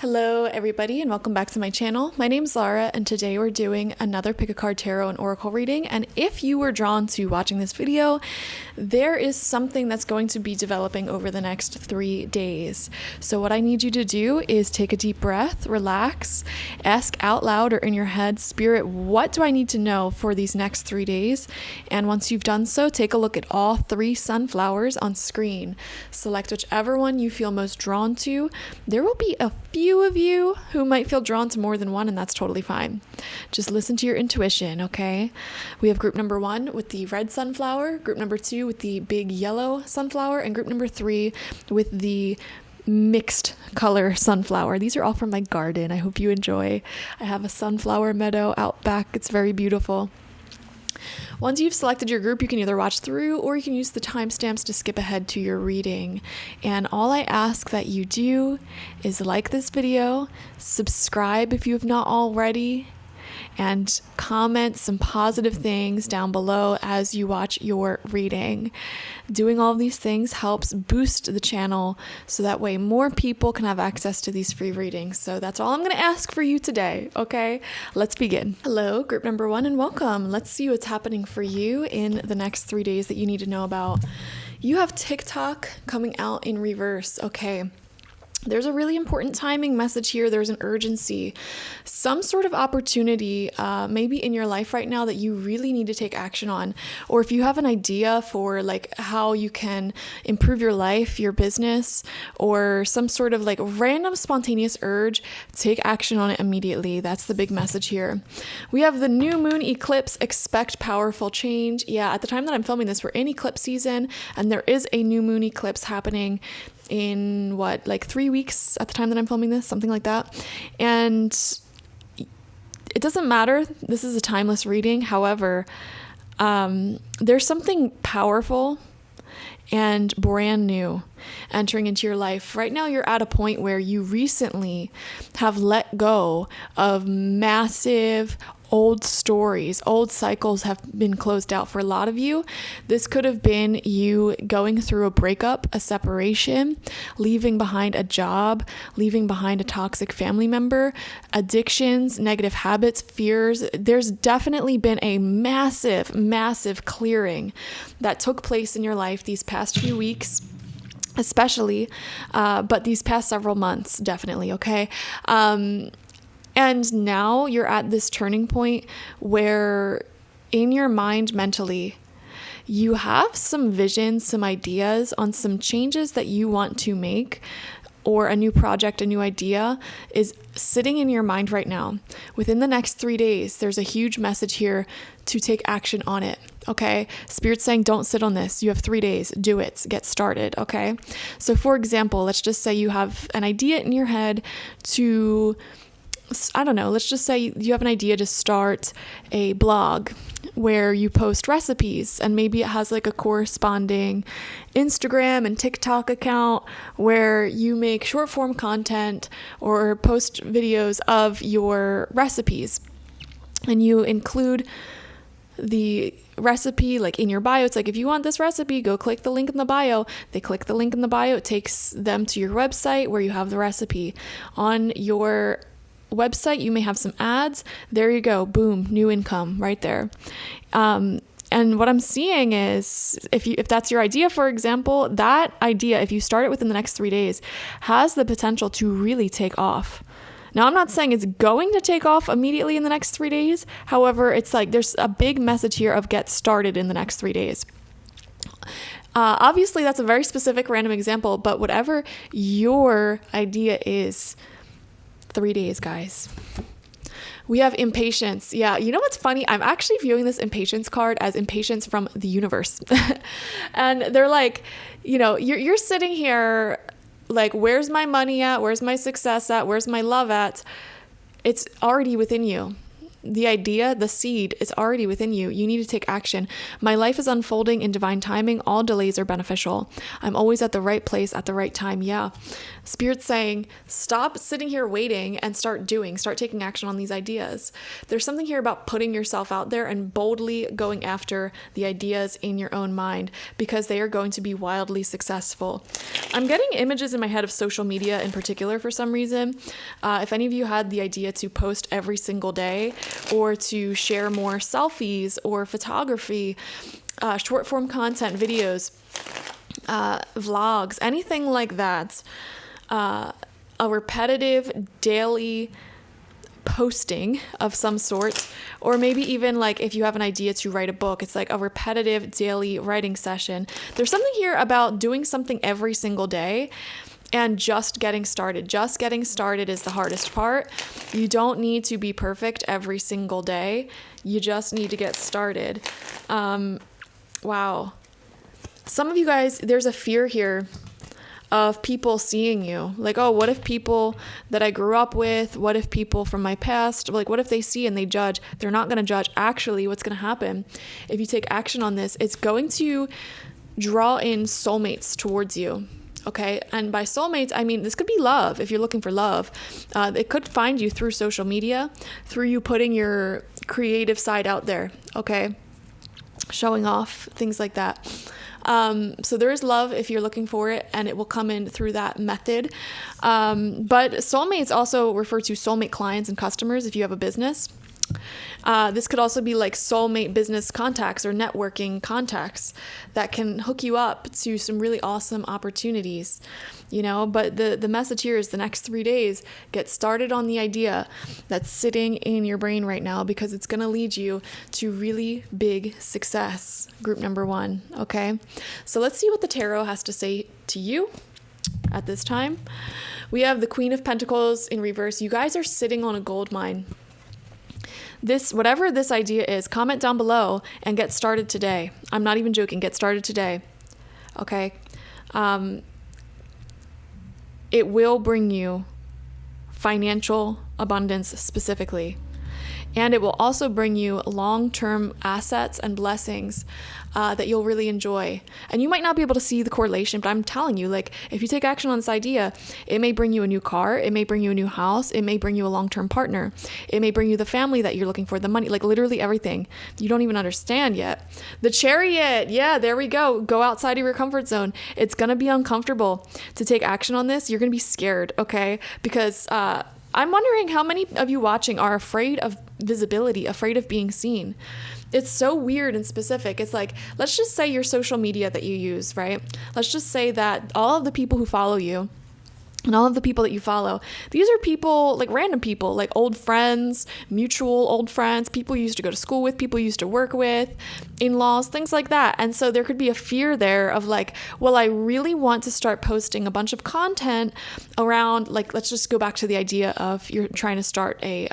Hello everybody and welcome back to my channel. My name's Laura and today we're doing another pick a card tarot and oracle reading, and if you were drawn to watching this video, there is something that's going to be developing over the next 3 days. So what I need you to do is take a deep breath, relax, ask out loud or in your head, Spirit, what do I need to know for these next 3 days? And once you've done so, take a look at all 3 sunflowers on screen. Select whichever one you feel most drawn to. There will be a few of you who might feel drawn to more than one, and that's totally fine. Just listen to your intuition, okay? We have group number 1 with the red sunflower, group number 2 with the big yellow sunflower, and group number 3 with the mixed color sunflower. These are all from my garden. I hope you enjoy. I have a sunflower meadow out back. It's very beautiful. Once you've selected your group, you can either watch through or you can use the timestamps to skip ahead to your reading. And all I ask that you do is like this video, subscribe if you have not already, and comment some positive things down below as you watch your reading. Doing all of these things helps boost the channel so that way more people can have access to these free readings. So that's all I'm going to ask for you today, okay? Let's begin. Hello, group number 1, and welcome. Let's see what's happening for you in the next 3 days that you need to know about. You have TikTok coming out in reverse, okay? There's a really important timing message here. There's an urgency, some sort of opportunity maybe in your life right now that you really need to take action on. Or if you have an idea for like how you can improve your life, your business, or some sort of like random spontaneous urge, take action on it immediately. That's the big message here. We have the new moon eclipse. Expect powerful change. Yeah, at the time that I'm filming this, we're in eclipse season, and there is a new moon eclipse happening in like 3 weeks at the time that I'm filming this, something like that. And it doesn't matter. This is a timeless reading. However, there's something powerful and brand new entering into your life. Right now, you're at a point where you recently have let go of massive old stories. Old cycles have been closed out for a lot of you. This could have been you going through a breakup, a separation, leaving behind a job, leaving behind a toxic family member, addictions, negative habits, fears. There's definitely been a massive, massive clearing that took place in your life these past few weeks, especially, but these past several months, definitely, okay? And now you're at this turning point where in your mind mentally, you have some visions, some ideas on some changes that you want to make, or a new project, a new idea is sitting in your mind right now. Within the next 3 days, there's a huge message here to take action on it. Okay. Spirit's saying, don't sit on this. You have 3 days, do it, get started. Okay. So for example, let's just say you have an idea in your head to, I don't know, let's just say you have an idea to start a blog where you post recipes, and maybe it has like a corresponding Instagram and TikTok account where you make short form content or post videos of your recipes, and you include the recipe like in your bio. It's like, if you want this recipe, go click the link in the bio. They click the link in the bio. It takes them to your website where you have the recipe. On your website, you may have some ads. There you go. Boom. New income right there. And what I'm seeing is if that's your idea, for example, that idea, if you start it within the next 3 days, has the potential to really take off. Now, I'm not saying it's going to take off immediately in the next 3 days. However, it's like there's a big message here of get started in the next 3 days. Obviously, that's a very specific random example, but whatever your idea is, 3 days, guys. We have impatience. Yeah, you know what's funny? I'm actually viewing this impatience card as impatience from the universe. And they're like, you know, you're sitting here like, where's my money at? Where's my success at? Where's my love at? It's already within you. The idea, the seed is already within you. You need to take action. My life is unfolding in divine timing. All delays are beneficial. I'm always at the right place at the right time. Yeah. Spirit's saying, stop sitting here waiting and start taking action on these ideas. There's something here about putting yourself out there and boldly going after the ideas in your own mind, because they are going to be wildly successful. I'm getting images in my head of social media in particular for some reason. If any of you had the idea to post every single day, or to share more selfies or photography, short form content, videos, vlogs, anything like that, a repetitive daily posting of some sort, or maybe even like if you have an idea to write a book, it's like a repetitive daily writing session. There's something here about doing something every single day and just getting started. Just getting started is the hardest part. You don't need to be perfect every single day. You just need to get started. Wow. Some of you guys, there's a fear here of people seeing you. Like, oh, what if people that I grew up with, what if people from my past, like, what if they see and they judge? They're not going to judge. Actually, what's going to happen if you take action on this, it's going to draw in soulmates towards you. Okay. And by soulmates, I mean, this could be love. If you're looking for love, it could find you through social media, through you putting your creative side out there. Okay. Showing off, things like that. So there is love if you're looking for it, and it will come in through that method. But soulmates also refer to soulmate clients and customers if you have a business. This could also be like soulmate business contacts or networking contacts that can hook you up to some really awesome opportunities, but the message here is the next 3 days, get started on the idea that's sitting in your brain right now, because it's going to lead you to really big success. Group number 1. Okay. So let's see what the tarot has to say to you at this time. We have the Queen of Pentacles in reverse. You guys are sitting on a gold mine. Whatever this idea is, comment down below and get started today. I'm not even joking. Get started today. Okay. It will bring you financial abundance specifically. And it will also bring you long-term assets and blessings that you'll really enjoy. And you might not be able to see the correlation, but I'm telling you, like, if you take action on this idea, it may bring you a new car, it may bring you a new house, it may bring you a long-term partner, it may bring you the family that you're looking for, the money, like literally everything. You don't even understand yet. The Chariot, yeah, there we go. Go outside of your comfort zone. It's gonna be uncomfortable to take action on this. You're gonna be scared, okay? Because I'm wondering how many of you watching are afraid of visibility, afraid of being seen. It's so weird and specific. It's like, let's just say your social media that you use, right? Let's just say that all of the people who follow you and all of the people that you follow, these are people, like random people, like old friends, mutual old friends, people you used to go to school with, people you used to work with, in-laws, things like that. And so there could be a fear there of like, well, I really want to start posting a bunch of content around, like, let's just go back to the idea of you're trying to start a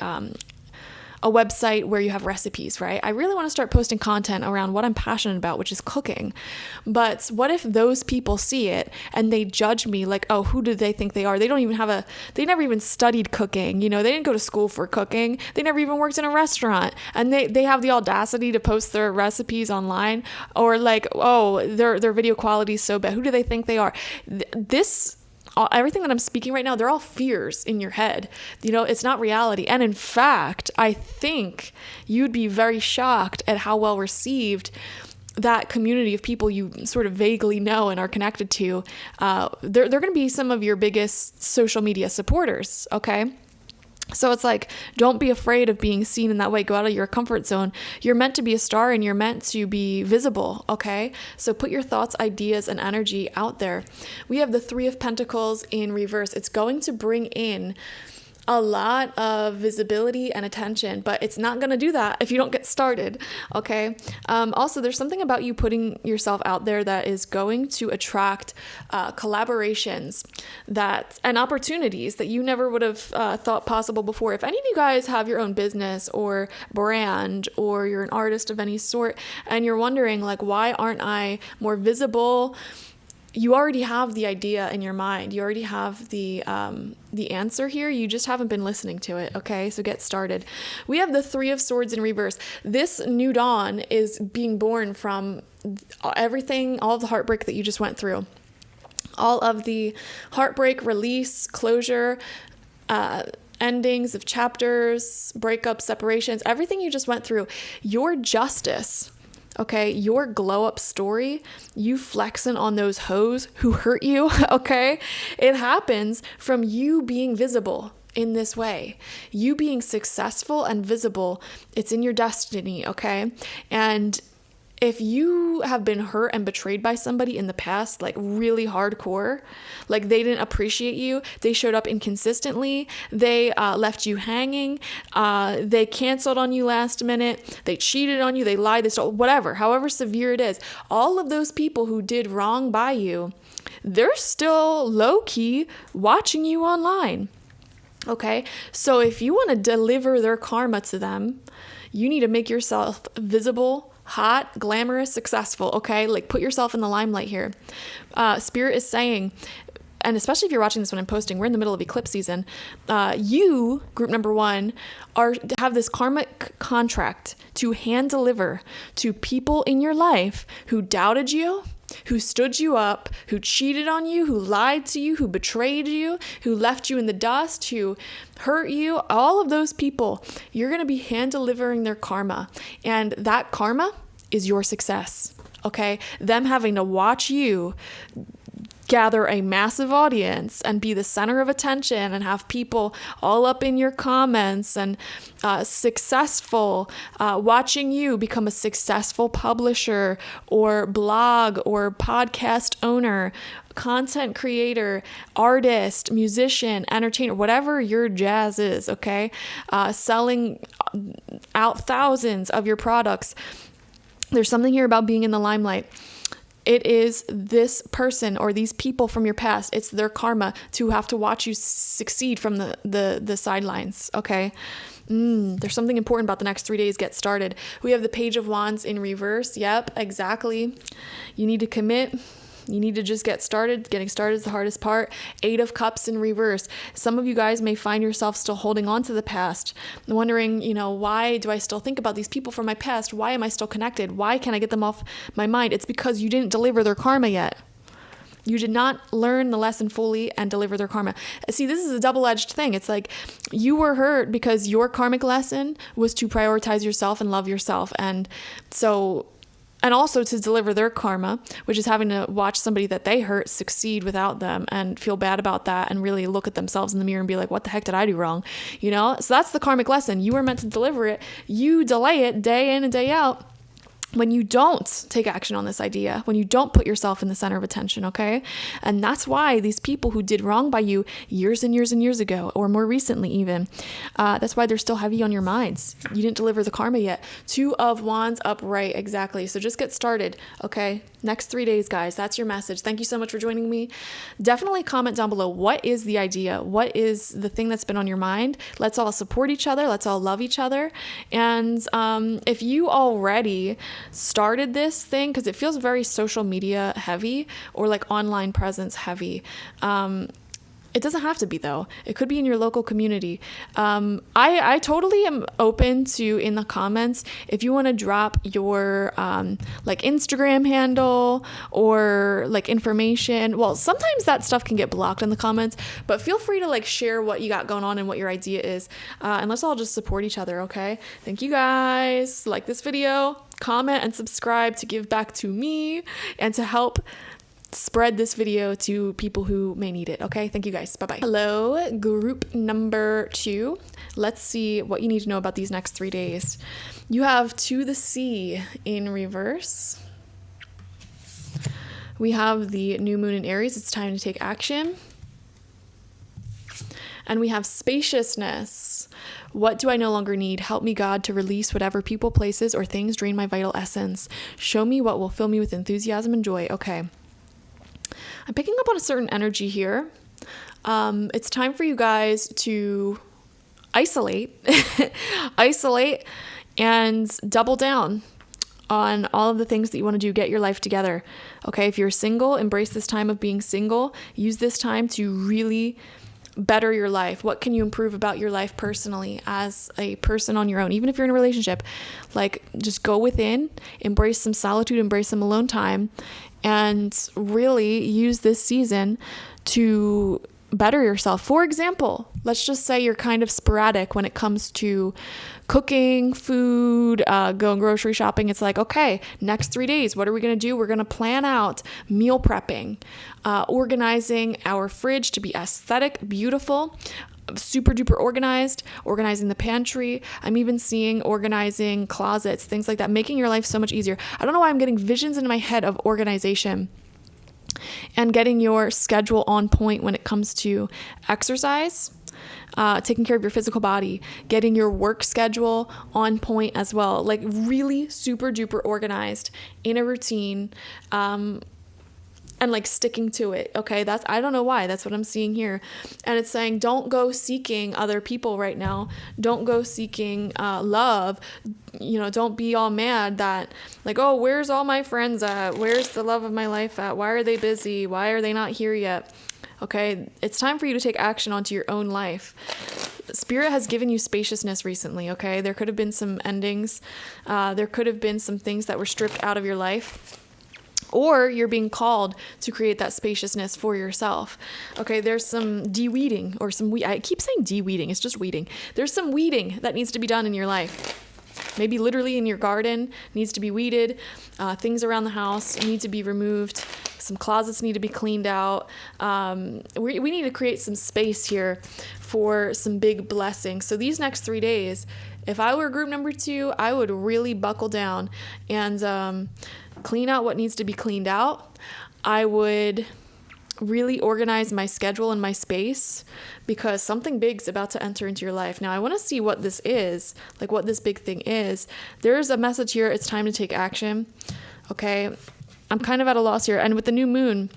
website where you have recipes, right? I really want to start posting content around what I'm passionate about, which is cooking. But what if those people see it and they judge me like, oh, who do they think they are? They don't even they never even studied cooking. They didn't go to school for cooking. They never even worked in a restaurant. And they have the audacity to post their recipes online, or like, oh, their video quality is so bad. Who do they think they are? Everything that I'm speaking right now, they're all fears in your head. It's not reality. And in fact, I think you'd be very shocked at how well received that community of people you sort of vaguely know and are connected to. They're going to be some of your biggest social media supporters, okay? So it's like, don't be afraid of being seen in that way. Go out of your comfort zone. You're meant to be a star and you're meant to be visible, okay? So put your thoughts, ideas, and energy out there. We have the 3 of Pentacles in reverse. It's going to bring in a lot of visibility and attention, but it's not going to do that if you don't get started, okay? Also, there's something about you putting yourself out there that is going to attract collaborations and opportunities that you never would have thought possible before. If any of you guys have your own business or brand, or you're an artist of any sort, and you're wondering, like, why aren't I more visible you already have the idea in your mind. You already have the answer here. You just haven't been listening to it. Okay, so get started. We have the Three of Swords in reverse. This new dawn is being born from everything, all of the heartbreak that you just went through. All of the heartbreak, release, closure, endings of chapters, breakups, separations, everything you just went through. Your justice. Okay, your glow up story, you flexing on those hoes who hurt you, okay? It happens from you being visible in this way. You being successful and visible, it's in your destiny, okay? And if you have been hurt and betrayed by somebody in the past, like really hardcore, like they didn't appreciate you, they showed up inconsistently, they left you hanging, they canceled on you last minute, they cheated on you, they lied, they stole, whatever, however severe it is, all of those people who did wrong by you, they're still low-key watching you online. Okay, so if you want to deliver their karma to them, you need to make yourself visible, hot, glamorous, successful, okay? Like put yourself in the limelight here. Spirit is saying, and especially if you're watching this when I'm posting, we're in the middle of eclipse season. You, group number 1, have this karmic contract to hand deliver to people in your life who doubted you, who stood you up, who cheated on you, who lied to you, who betrayed you, who left you in the dust, who hurt you. All of those people, you're going to be hand delivering their karma. And that karma is your success. Okay? Them having to watch you gather a massive audience and be the center of attention and have people all up in your comments and successful, watching you become a successful publisher or blog or podcast owner, content creator, artist, musician, entertainer, whatever your jazz is, okay? Selling out thousands of your products. There's something here about being in the limelight. It is this person or these people from your past. It's their karma to have to watch you succeed from the sidelines. Okay. There's something important about the next 3 days. Get started. We have the Page of Wands in reverse. Yep, exactly. You need to commit. You need to just get started. Getting started is the hardest part. 8 of Cups in reverse. Some of you guys may find yourself still holding on to the past, wondering, why do I still think about these people from my past? Why am I still connected? Why can't I get them off my mind? It's because you didn't deliver their karma yet. You did not learn the lesson fully and deliver their karma. See, this is a double-edged thing. It's like you were hurt because your karmic lesson was to prioritize yourself and love yourself. And also to deliver their karma, which is having to watch somebody that they hurt succeed without them and feel bad about that and really look at themselves in the mirror and be like, what the heck did I do wrong? So that's the karmic lesson. You were meant to deliver it. You delay it day in and day out. When you don't take action on this idea, when you don't put yourself in the center of attention, okay? And that's why these people who did wrong by you years and years and years ago, or more recently even, that's why they're still heavy on your minds. You didn't deliver the karma yet. 2 of Wands upright, exactly. So just get started, okay? Next 3 days, guys, that's your message. Thank you so much for joining me. Definitely comment down below. What is the idea? What is the thing that's been on your mind? Let's all support each other. Let's all love each other. And if you already started this thing, because it feels very social media heavy or like online presence heavy. It doesn't have to be though. It could be in your local community. I totally am open to, in the comments, if you want to drop your like Instagram handle or like information. Well, sometimes that stuff can get blocked in the comments, but feel free to like share what you got going on and what your idea is. And let's all just support each other, okay? Thank you guys. Like this video, comment and subscribe to give back to me and to help spread this video to people who may need it. Okay, thank you guys. Bye-bye. Hello, group number 2. Let's see what you need to know about these next 3 days. You have To the Sea in reverse. We have the new moon in Aries. It's time to take action. And we have Spaciousness. What do I no longer need? Help me, God, to release whatever people, places, or things drain my vital essence. Show me what will fill me with enthusiasm and joy. Okay. I'm picking up on a certain energy here. It's time for you guys to isolate and double down on all of the things that you want to do. Get your life together. Okay. If you're single, embrace this time of being single. Use this time to really better your life. What can you improve about your life personally as a person on your own? Even if you're in a relationship, like just go within, embrace some solitude, embrace some alone time, and really use this season to better yourself. For example, let's just say you're kind of sporadic when it comes to cooking, food, going grocery shopping. It's like, okay, next 3 days, what are we going to do? We're going to plan out meal prepping, organizing our fridge to be aesthetic, beautiful, super duper organized, organizing the pantry. I'm even seeing organizing closets, things like that, making your life so much easier. I don't know why I'm getting visions in my head of organization and getting your schedule on point when it comes to exercise, taking care of your physical body, getting your work schedule on point as well, like really super duper organized in a routine, and like sticking to it. Okay. I don't know why, that's what I'm seeing here. And it's saying, don't go seeking other people right now. Don't go seeking, love. Don't be all mad that like, oh, where's all my friends at? Where's the love of my life at? Why are they busy? Why are they not here yet? Okay. It's time for you to take action onto your own life. Spirit has given you spaciousness recently. Okay. There could have been some endings. There could have been some things that were stripped out of your life. Or you're being called to create that spaciousness for yourself. Okay, there's some de-weeding or I keep saying de-weeding, it's just weeding. There's some weeding that needs to be done in your life. Maybe literally in your garden needs to be weeded. Things around the house need to be removed. Some closets need to be cleaned out. We need to create some space here for some big blessings. So these next 3 days, if I were group number 2, I would really buckle down and clean out what needs to be cleaned out. I would really organize my schedule and my space because something big's about to enter into your life. Now, I want to see what this is, like what this big thing is. There's a message here. It's time to take action. Okay. I'm kind of at a loss here. And with the new moon,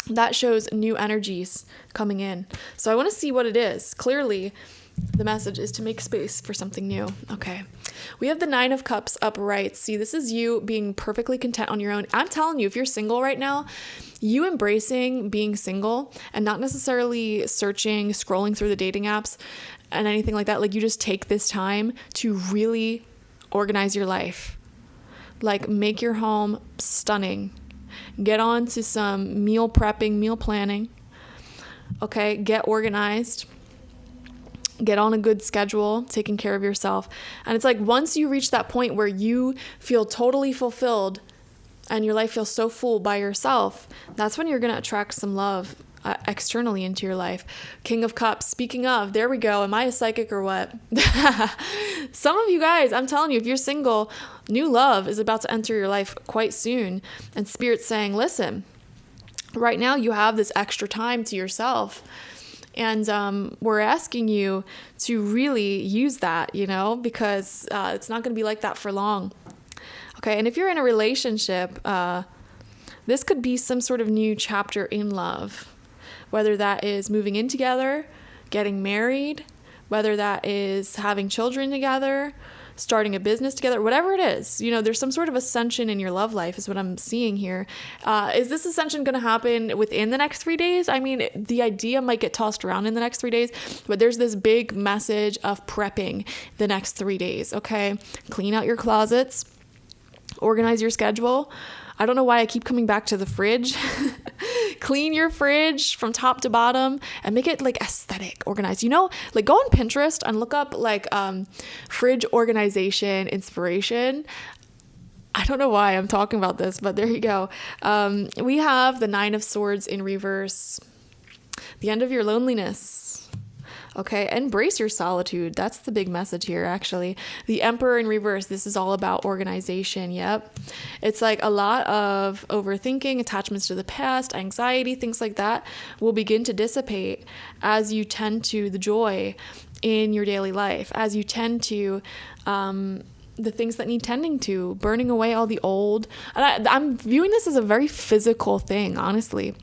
that shows new energies coming in. So I want to see what it is. Clearly, the message is to make space for something new. Okay. We have the 9 of Cups upright. See, this is you being perfectly content on your own. I'm telling you, if you're single right now, you embracing being single and not necessarily searching, scrolling through the dating apps and anything like that. Like you just take this time to really organize your life. Like make your home stunning. Get on to some meal prepping, meal planning. Okay. Get organized. Get on a good schedule, taking care of yourself. And it's like once you reach that point where you feel totally fulfilled and your life feels so full by yourself, that's when you're going to attract some love externally into your life. King of Cups. Speaking of, there we go. Am I a psychic or what? Some of you guys, I'm telling you, if you're single, new love is about to enter your life quite soon. And Spirit's saying, listen, right now you have this extra time to yourself. And we're asking you to really use that, because it's not going to be like that for long. Okay. And if you're in a relationship, this could be some sort of new chapter in love, whether that is moving in together, getting married, whether that is having children together, starting a business together, whatever it is, there's some sort of ascension in your love life is what I'm seeing here. Is this ascension going to happen within the next 3 days? I mean, the idea might get tossed around in the next 3 days, but there's this big message of prepping the next 3 days. Okay. Clean out your closets, organize your schedule. I don't know why I keep coming back to the fridge. Clean your fridge from top to bottom and make it like aesthetic, organized. Like go on Pinterest and look up like fridge organization inspiration. I don't know why I'm talking about this, but there you go. We have the 9 of Swords in reverse. The end of your loneliness. Okay, embrace your solitude. That's the big message here, actually. The Emperor in reverse. This is all about organization. Yep. It's like a lot of overthinking, attachments to the past, anxiety, things like that will begin to dissipate as you tend to the joy in your daily life, as you tend to the things that need tending to, burning away all the old. And I'm viewing this as a very physical thing, honestly.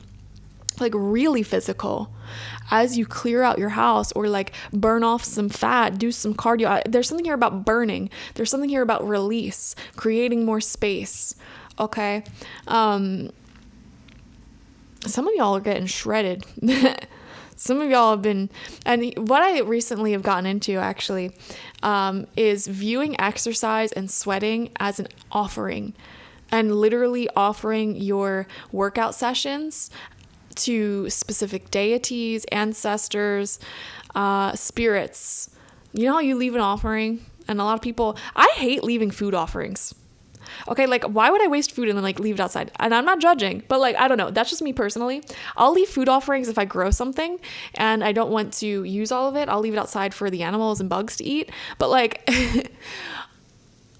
like really physical, as you clear out your house or like burn off some fat, do some cardio. There's something here about burning. There's something here about release, creating more space. Okay. Some of y'all are getting shredded. Some of y'all have been, and what I recently have gotten into actually, is viewing exercise and sweating as an offering, and literally offering your workout sessions to specific deities, ancestors, spirits. You know how you leave an offering? And a lot of people, I hate leaving food offerings. Okay, like why would I waste food and then like leave it outside? And I'm not judging, but like, I don't know. That's just me personally. I'll leave food offerings if I grow something and I don't want to use all of it. I'll leave it outside for the animals and bugs to eat. But like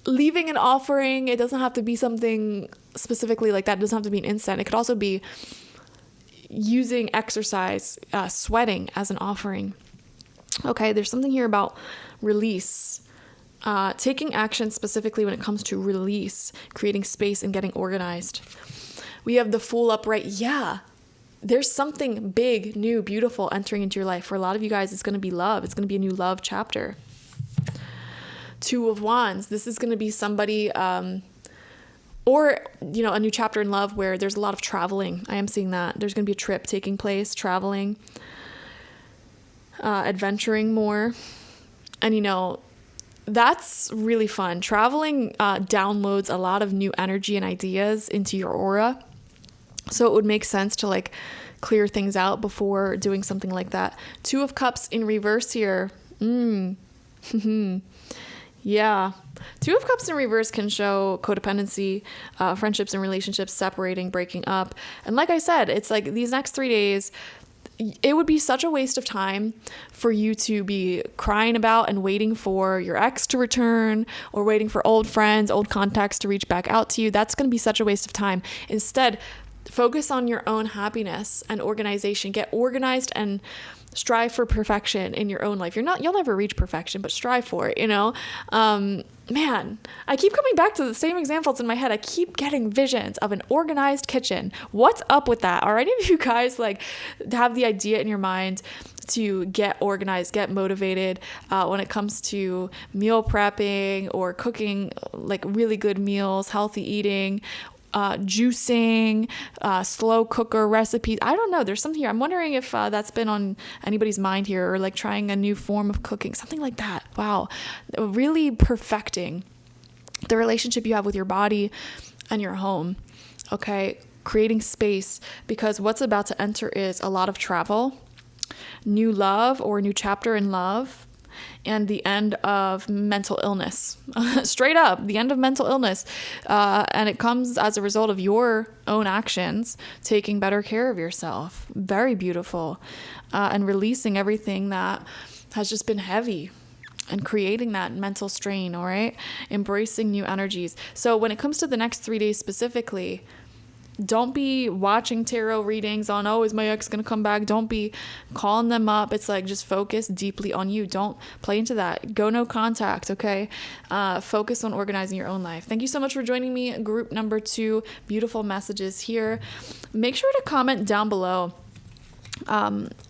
leaving an offering, it doesn't have to be something specifically like that. It doesn't have to be an incense. It could also be using exercise, sweating as an offering. Okay, there's something here about release. Taking action specifically when it comes to release, creating space and getting organized. We have the Fool upright. Yeah, there's something big, new, beautiful entering into your life. For a lot of you guys, it's going to be love. It's going to be a new love chapter. Two of Wands. This is going to be somebody, or, you know, a new chapter in love where there's a lot of traveling. I am seeing that. There's going to be a trip taking place, traveling, adventuring more. And, you know, that's really fun. Traveling downloads a lot of new energy and ideas into your aura. So it would make sense to like clear things out before doing something like that. Two of Cups in reverse here. Yeah. Two of Cups in reverse can show codependency, friendships and relationships separating, breaking up. And like I said, it's like these next 3 days, it would be such a waste of time for you to be crying about and waiting for your ex to return or waiting for old friends, old contacts to reach back out to you. That's going to be such a waste of time. Instead, focus on your own happiness and organization. Get organized and strive for perfection in your own life. You'll never reach perfection, but strive for it, you know? Man, I keep coming back to the same examples in my head. I keep getting visions of an organized kitchen. What's up with that? Are any of you guys like have the idea in your mind to get organized, get motivated when it comes to meal prepping or cooking like really good meals, healthy eating, juicing, slow cooker recipes? I don't know. There's something here. I'm wondering if that's been on anybody's mind here, or like trying a new form of cooking, something like that. Wow. Really perfecting the relationship you have with your body and your home. Okay. Creating space, because what's about to enter is a lot of travel, new love or a new chapter in love, and the end of mental illness. Straight up, the end of mental illness. And it comes as a result of your own actions, taking better care of yourself. Very beautiful. And releasing everything that has just been heavy and creating that mental strain, all right? Embracing new energies. So when it comes to the next 3 days specifically, don't be watching tarot readings on, oh, is my ex going to come back? Don't be calling them up. It's like, just focus deeply on you. Don't play into that. Go no contact, okay? Focus on organizing your own life. Thank you so much for joining me. Group number 2, beautiful messages here. Make sure to comment down below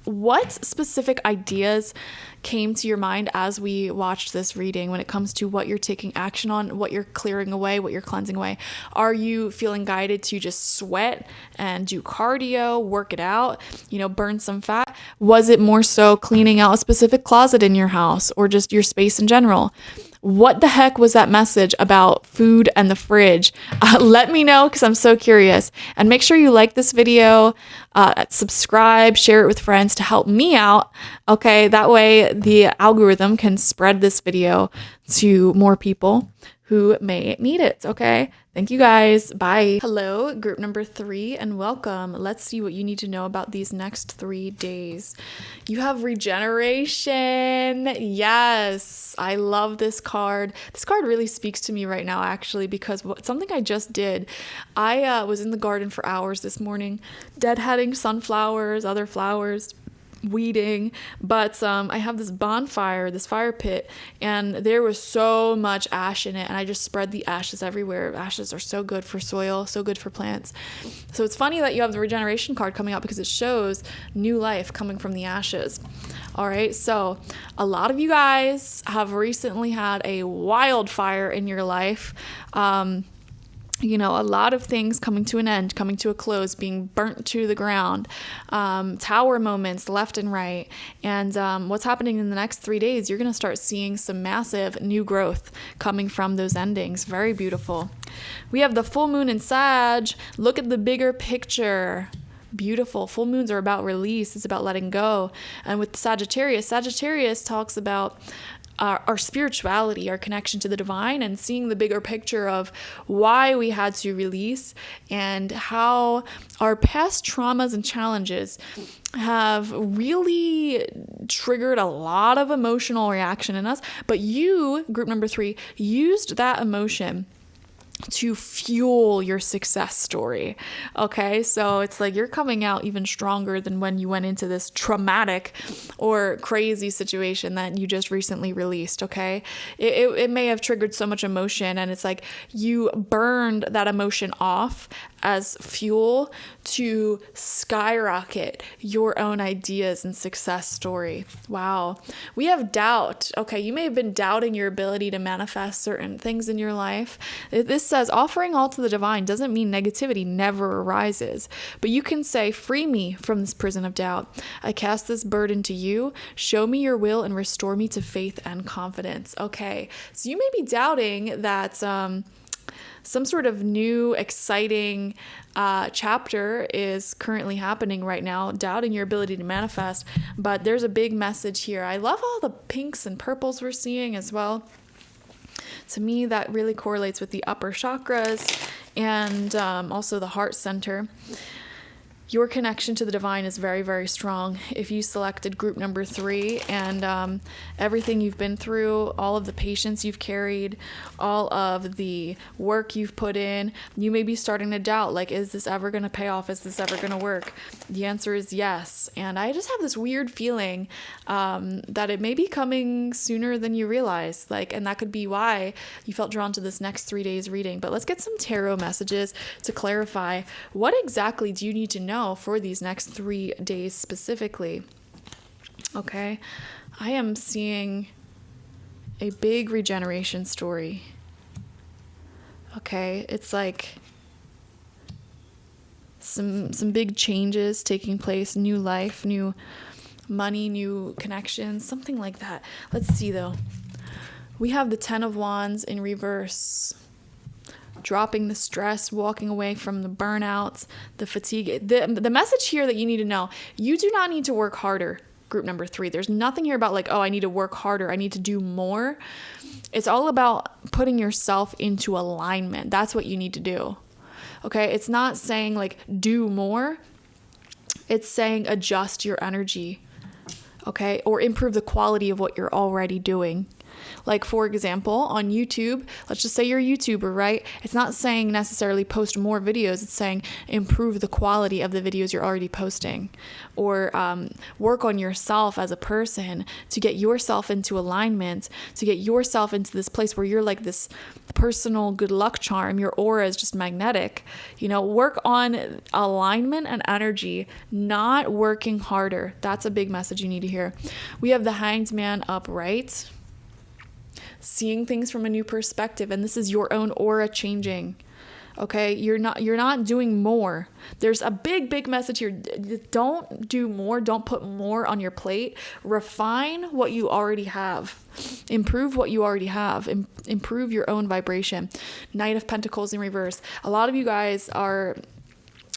what specific ideas came to your mind as we watched this reading when it comes to what you're taking action on, what you're clearing away, what you're cleansing away. Are you feeling guided to just sweat and do cardio, work it out, you know, burn some fat? Was it more so cleaning out a specific closet in your house or just your space in general? What the heck was that message about food and the fridge? Let me know, because I'm so curious. And make sure you like this video, subscribe, share it with friends to help me out. Okay, that way the algorithm can spread this video to more people who may need it. Okay, thank you guys. Bye. Hello, group number 3, and welcome. Let's see what you need to know about these next 3 days. You have regeneration. Yes, I love this card. This card really speaks to me right now, actually, because something I just did. I was in the garden for hours this morning, deadheading sunflowers, other flowers, weeding, but I have this bonfire, this fire pit, and there was so much ash in it, and I just spread the ashes everywhere. Ashes are so good for soil, so good for plants. So it's funny that you have the regeneration card coming out because it shows new life coming from the ashes. All right, so a lot of you guys have recently had a wildfire in your life. A lot of things coming to an end, coming to a close, being burnt to the ground, tower moments left and right. And what's happening in the next 3 days, you're going to start seeing some massive new growth coming from those endings. Very beautiful. We have the full moon in Sag. Look at the bigger picture. Beautiful. Full moons are about release. It's about letting go. And with Sagittarius talks about our spirituality, our connection to the divine, and seeing the bigger picture of why we had to release and how our past traumas and challenges have really triggered a lot of emotional reaction in us. But you, group number 3, used that emotion to fuel your success story. Okay, so it's like you're coming out even stronger than when you went into this traumatic or crazy situation that you just recently released. Okay, it may have triggered so much emotion, and it's like you burned that emotion off as fuel to skyrocket your own ideas and success story. Wow. We have doubt. Okay, you may have been doubting your ability to manifest certain things in your life. This says offering all to the divine doesn't mean negativity never arises, but you can say, free me from this prison of doubt. I cast this burden to you. Show me your will and restore me to faith and confidence. Okay, so you may be doubting that some sort of new, exciting chapter is currently happening right now, doubting your ability to manifest. But there's a big message here. I love all the pinks and purples we're seeing as well. To me, that really correlates with the upper chakras and also the heart center. Your connection to the divine is very, very strong. If you selected group number 3 and everything you've been through, all of the patience you've carried, all of the work you've put in, you may be starting to doubt, like, is this ever going to pay off? Is this ever going to work? The answer is yes. And I just have this weird feeling that it may be coming sooner than you realize. And that could be why you felt drawn to this next 3 days reading. But let's get some tarot messages to clarify what exactly do you need to know for these next 3 days specifically. Okay, I am seeing a big regeneration story. Okay, it's like some big changes taking place, new life, new money, new connections, something like that. Let's see though. We have the 10 of Wands in reverse. Dropping the stress, walking away from the burnouts, the fatigue. The message here that you need to know, you do not need to work harder, group number 3. There's nothing here about like, oh, I need to work harder, I need to do more. It's all about putting yourself into alignment. That's what you need to do. Okay, it's not saying like do more. It's saying adjust your energy, okay, or improve the quality of what you're already doing. Like, for example, on YouTube, let's just say you're a YouTuber, right? It's not saying necessarily post more videos. It's saying improve the quality of the videos you're already posting, or work on yourself as a person to get yourself into alignment, to get yourself into this place where you're like this personal good luck charm. Your aura is just magnetic. Work on alignment and energy, not working harder. That's a big message you need to hear. We have the Hanged Man upright. Seeing things from a new perspective, and this is your own aura changing. Okay, you're not doing more. There's a big message here. Don't do more. Don't put more on your plate. Refine what you already have. Improve what you already have. Improve your own vibration. Knight of Pentacles in reverse. A lot of you guys are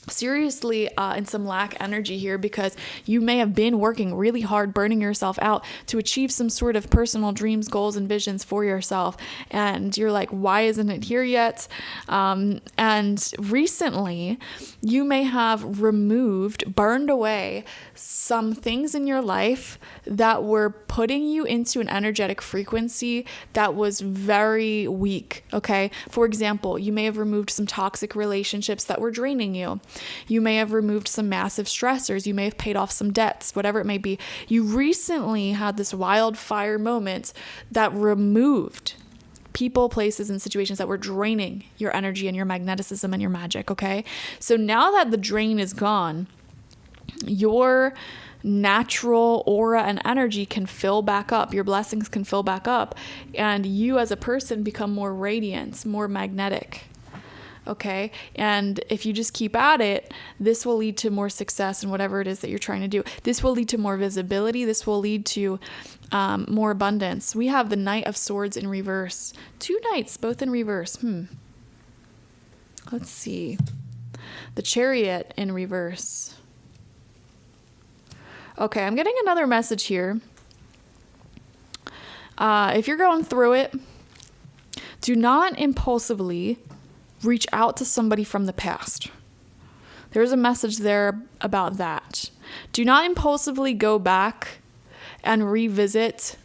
seriously in some lack energy here because you may have been working really hard, burning yourself out to achieve some sort of personal dreams, goals, and visions for yourself. And you're like, why isn't it here yet? And recently you may have burned away some things in your life that were putting you into an energetic frequency that was very weak. Okay. For example, you may have removed some toxic relationships that were draining you. You may have removed some massive stressors. You may have paid off some debts, whatever it may be. You recently had this wildfire moment that removed people, places, and situations that were draining your energy and your magneticism and your magic, okay? So now that the drain is gone, your natural aura and energy can fill back up. Your blessings can fill back up. And you as a person become more radiant, more magnetic. Okay. And if you just keep at it, this will lead to more success in whatever it is that you're trying to do. This will lead to more visibility. This will lead to more abundance. We have the Knight of Swords in reverse. 2 knights, both in reverse. Let's see. The Chariot in reverse. Okay, I'm getting another message here. If you're going through it, do not impulsively reach out to somebody from the past. There's a message there about that. Do not impulsively go back and revisit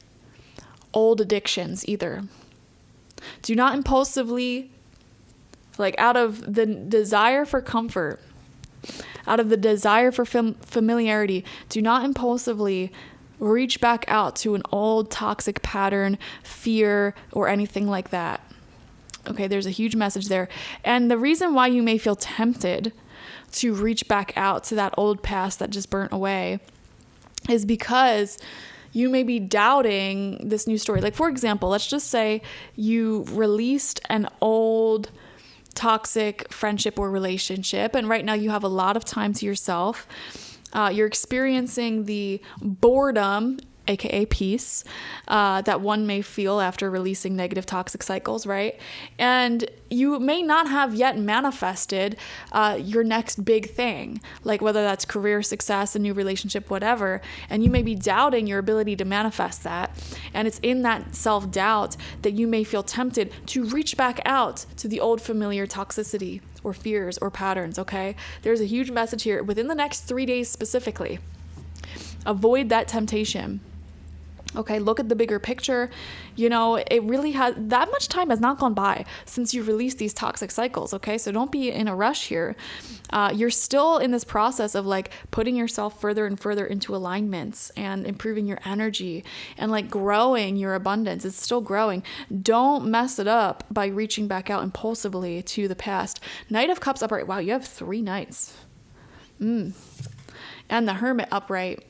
old addictions either. Do not impulsively, like out of the desire for comfort, out of the desire for familiarity, do not impulsively reach back out to an old toxic pattern, fear, or anything like that. Okay, there's a huge message there. And the reason why you may feel tempted to reach back out to that old past that just burnt away is because you may be doubting this new story. Like, for example, let's just say you released an old toxic friendship or relationship, and right now you have a lot of time to yourself. You're experiencing the boredom, aka peace, that one may feel after releasing negative toxic cycles, right? And you may not have yet manifested your next big thing, like whether that's career success, a new relationship, whatever, and you may be doubting your ability to manifest that. And it's in that self-doubt that you may feel tempted to reach back out to the old familiar toxicity or fears or patterns, okay? There's a huge message here. Within the next 3 days specifically, avoid that temptation. Okay, look at the bigger picture. You know, it really has, that much time has not gone by since you released these toxic cycles, okay? So don't be in a rush here. You're still in this process of like putting yourself further and further into alignments and improving your energy and like growing your abundance. It's still growing. Don't mess it up by reaching back out impulsively to the past. Knight of Cups upright. Wow, you have 3 knights. And the Hermit upright.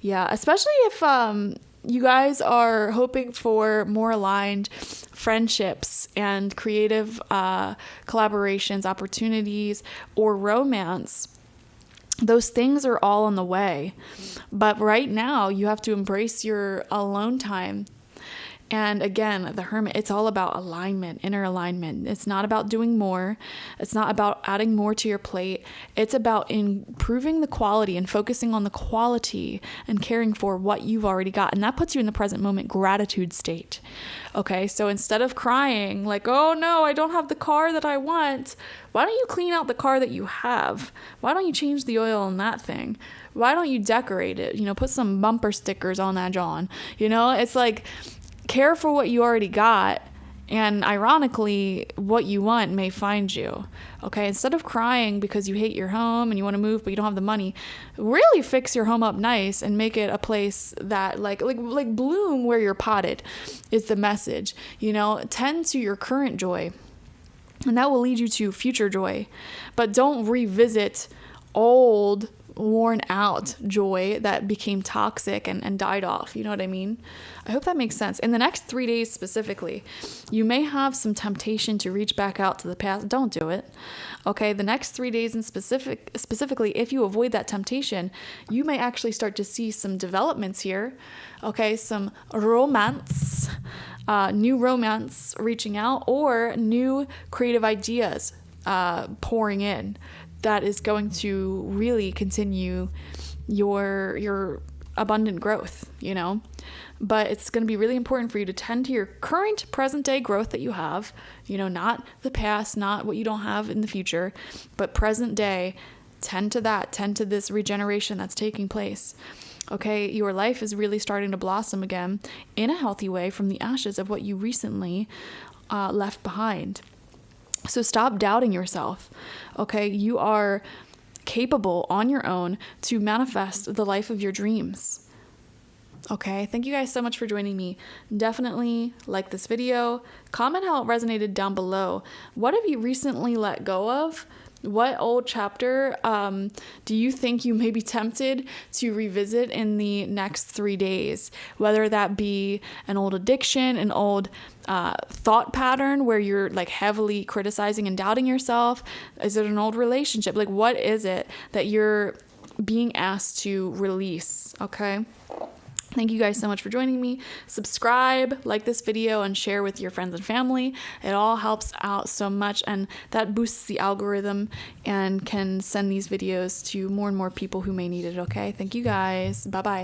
Yeah, especially if you guys are hoping for more aligned friendships and creative collaborations, opportunities, or romance. Those things are all on the way. But right now, you have to embrace your alone time. And again, the Hermit, it's all about alignment, inner alignment. It's not about doing more. It's not about adding more to your plate. It's about improving the quality and focusing on the quality and caring for what you've already got. And that puts you in the present moment gratitude state. Okay, so instead of crying like, oh no, I don't have the car that I want, why don't you clean out the car that you have? Why don't you change the oil on that thing? Why don't you decorate it? You know, put some bumper stickers on that John. You know, it's like, care for what you already got, and ironically, what you want may find you. Okay, instead of crying because you hate your home and you want to move but you don't have the money, really fix your home up nice and make it a place that like bloom where you're potted is the message. You know, tend to your current joy, and that will lead you to future joy. But don't revisit old, worn out joy that became toxic and died off. You know what I mean? I hope that makes sense. In the next 3 days specifically, you may have some temptation to reach back out to the past. Don't do it. Okay, the next 3 days in specifically, if you avoid that temptation, you may actually start to see some developments here. Okay, some romance, new romance reaching out, or new creative ideas pouring in. That is going to really continue your abundant growth, you know. But it's going to be really important for you to tend to your current present day growth that you have, you know, not the past, not what you don't have in the future, but present day. Tend to that, tend to this regeneration that's taking place. Okay, your life is really starting to blossom again in a healthy way from the ashes of what you recently left behind. So stop doubting yourself. Okay, you are capable on your own to manifest the life of your dreams. Okay, thank you guys so much for joining me. Definitely like this video. Comment how it resonated down below. What have you recently let go of? What old chapter do you think you may be tempted to revisit in the next 3 days? Whether that be an old addiction, an old thought pattern where you're like heavily criticizing and doubting yourself. Is it an old relationship? Like, what is it that you're being asked to release? Okay. Thank you guys so much for joining me. Subscribe, like this video, and share with your friends and family. It all helps out so much, and that boosts the algorithm and can send these videos to more and more people who may need it, okay? Thank you guys. Bye-bye.